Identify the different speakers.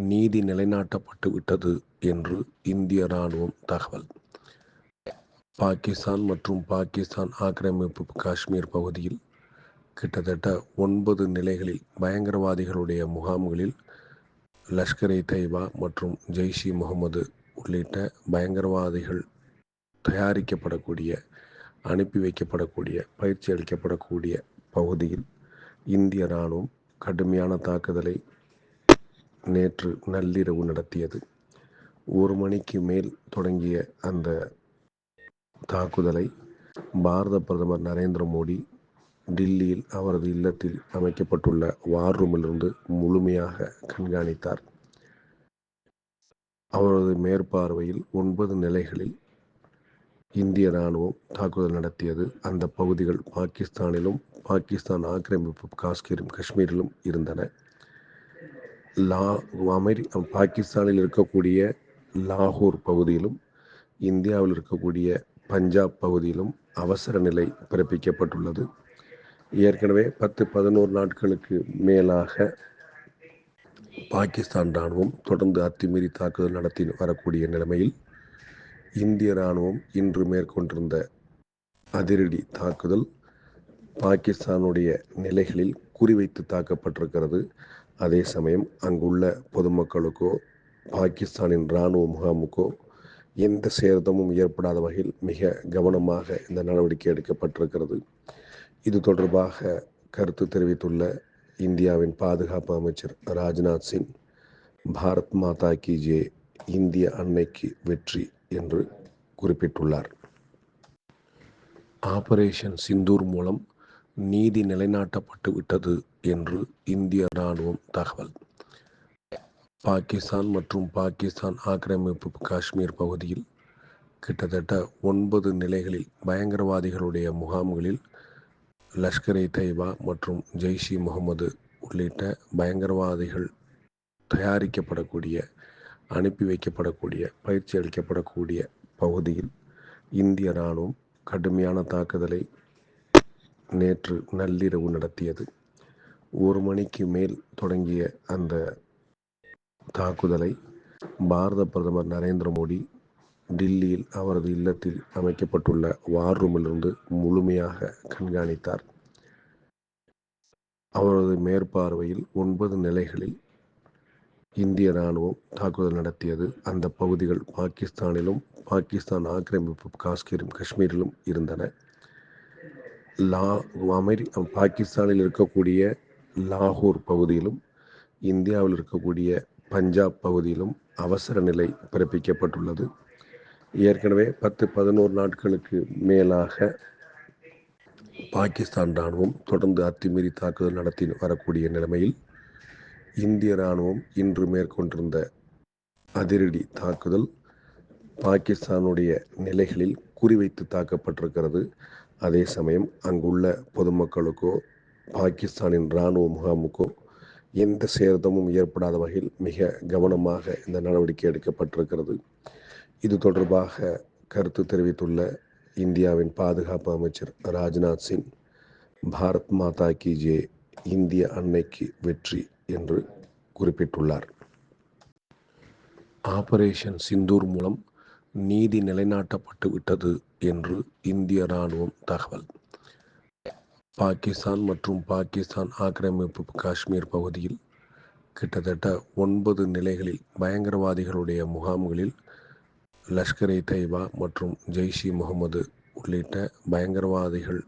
Speaker 1: நீதி நிலைநாட்டப்பட்டு விட்டது என்று இந்திய ராணுவம் தகவல். பாகிஸ்தான் மற்றும் பாகிஸ்தான் ஆக்கிரமிப்பு காஷ்மீர் பகுதியில் கிட்டத்தட்ட 9 நிலைகளில் பயங்கரவாதிகளுடைய முகாம்களில் லஷ்கர்-இ-தொய்பா மற்றும் ஜெய்ஷ்-இ-முகமது உள்ளிட்ட பயங்கரவாதிகள் தயாரிக்கப்படக்கூடிய, அனுப்பி வைக்கப்படக்கூடிய, பயிற்சி அளிக்கப்படக்கூடிய பகுதியில் இந்திய ராணுவம் கடுமையான தாக்குதலை நேற்று நள்ளிரவு நடத்தியது. 1 மணிக்கு மேல் தொடங்கிய அந்த தாக்குதலை பாரத பிரதமர் நரேந்திர மோடி டில்லியில் அவரது இல்லத்தில் அமைக்கப்பட்டுள்ள வார் ரூமிலிருந்து முழுமையாக கண்காணித்தார். அவரது மேற்பார்வையில் 9 நிலைகளில் இந்திய ராணுவம் தாக்குதல் நடத்தியது. அந்த பகுதிகள் பாகிஸ்தானிலும் பாகிஸ்தான் ஆக்கிரமிப்பு காஷ்மீரிலும் இருந்தன. பாகிஸ்தானில் இருக்கக்கூடிய லாகூர் பகுதியிலும் இந்தியாவில் இருக்கக்கூடிய பஞ்சாப் பகுதியிலும் அவசர நிலை பிறப்பிக்கப்பட்டுள்ளது. ஏற்கனவே 10-11 நாட்களுக்கு மேலாக பாகிஸ்தான் ராணுவம் தொடர்ந்து அத்துமீறி தாக்குதல் நடத்தி வரக்கூடிய நிலைமையில் இந்திய ராணுவம் இன்று மேற்கொண்டிருந்த அதிரடி தாக்குதல் பாகிஸ்தானுடைய நிலைகளில் குறிவைத்து தாக்கப்பட்டிருக்கிறது. அதே சமயம் அங்குள்ள பொதுமக்களுக்கோ பாகிஸ்தானின் இராணுவ முகாமுக்கோ எந்த சேதமும் ஏற்படாத வகையில் மிக கவனமாக இந்த நடவடிக்கை எடுக்கப்பட்டிருக்கிறது. இது தொடர்பாக கருத்து தெரிவித்துள்ள இந்தியாவின் பாதுகாப்பு அமைச்சர் ராஜ்நாத் சிங், பாரத் மாதா கி ஜெய், இந்திய அன்னைக்கு வெற்றி என்று குறிப்பிட்டுள்ளார். ஆபரேஷன் சிந்தூர் மூலம் நீதி நிலைநாட்டப்பட்டு விட்டது என்று இந்திய ராணுவம் தகவல். பாகிஸ்தான் மற்றும் பாகிஸ்தான் ஆக்கிரமிப்பு காஷ்மீர் பகுதியில் கிட்டத்தட்ட 9 நிலைகளில் பயங்கரவாதிகளுடைய முகாம்களில் லஷ்கர்-இ-தொய்பா மற்றும் ஜெய்ஷ்-இ-முகமது உள்ளிட்ட பயங்கரவாதிகள் தயாரிக்கப்படக்கூடிய, அனுப்பி வைக்கப்படக்கூடிய, பயிற்சி அளிக்கப்படக்கூடிய பகுதியில் இந்திய ராணுவம் கடுமையான தாக்குதலை நேற்று நள்ளிரவு நடத்தியது. 1 மணிக்கு மேல் தொடங்கிய அந்த தாக்குதலை பாரத பிரதமர் நரேந்திர மோடி டில்லியில் அவரது இல்லத்தில் அமைக்கப்பட்டுள்ள வார் ரூமிலிருந்து முழுமையாக கண்காணித்தார். அவரது மேற்பார்வையில் 9 நிலைகளில் இந்திய ராணுவம் தாக்குதல் நடத்தியது. அந்த பகுதிகள் பாகிஸ்தானிலும் பாகிஸ்தான் ஆக்கிரமிப்பு காஷ்மீரிலும் இருந்தன. பாகிஸ்தானில் இருக்கக்கூடிய லாகூர் பகுதியிலும் இந்தியாவில் இருக்கக்கூடிய பஞ்சாப் பகுதியிலும் அவசர நிலை பிறப்பிக்கப்பட்டுள்ளது. ஏற்கனவே 10-11 நாட்களுக்கு மேலாக பாகிஸ்தான் ராணுவம் தொடர்ந்து அத்துமீறி தாக்குதல் நடத்தி வரக்கூடிய நிலைமையில் இந்திய ராணுவம் இன்று மேற்கொண்டிருந்த அதிரடி தாக்குதல் பாகிஸ்தானுடைய நிலைகளில் குறிவைத்து தாக்கப்பட்டிருக்கிறது. அதே சமயம் அங்குள்ள பொதுமக்களுக்கோ பாகிஸ்தானின் இராணுவ முகாமுக்கோ எந்த சேதமும் ஏற்படாத வகையில் மிக கவனமாக இந்த நடவடிக்கை எடுக்கப்பட்டிருக்கிறது. இது தொடர்பாக கருத்து தெரிவித்துள்ள இந்தியாவின் பாதுகாப்பு அமைச்சர் ராஜ்நாத் சிங், பாரத் மாதா கி ஜெய், இந்திய அன்னைக்கு வெற்றி என்று குறிப்பிட்டுள்ளார். ஆபரேஷன் சிந்தூர் மூலம் நீதி நிலைநாட்டப்பட்டு விட்டது என்று இந்திய ராணுவம் தகவல். பாகிஸ்தான் மற்றும் பாகிஸ்தான் ஆக்கிரமிப்பு காஷ்மீர் பகுதியில் கிட்டத்தட்ட 9 நிலைகளில் பயங்கரவாதிகளுடைய முகாம்களில் லஷ்கர்-இ-தொய்பா மற்றும் ஜெய்ஷ்-இ-முகமது உள்ளிட்ட பயங்கரவாதிகள்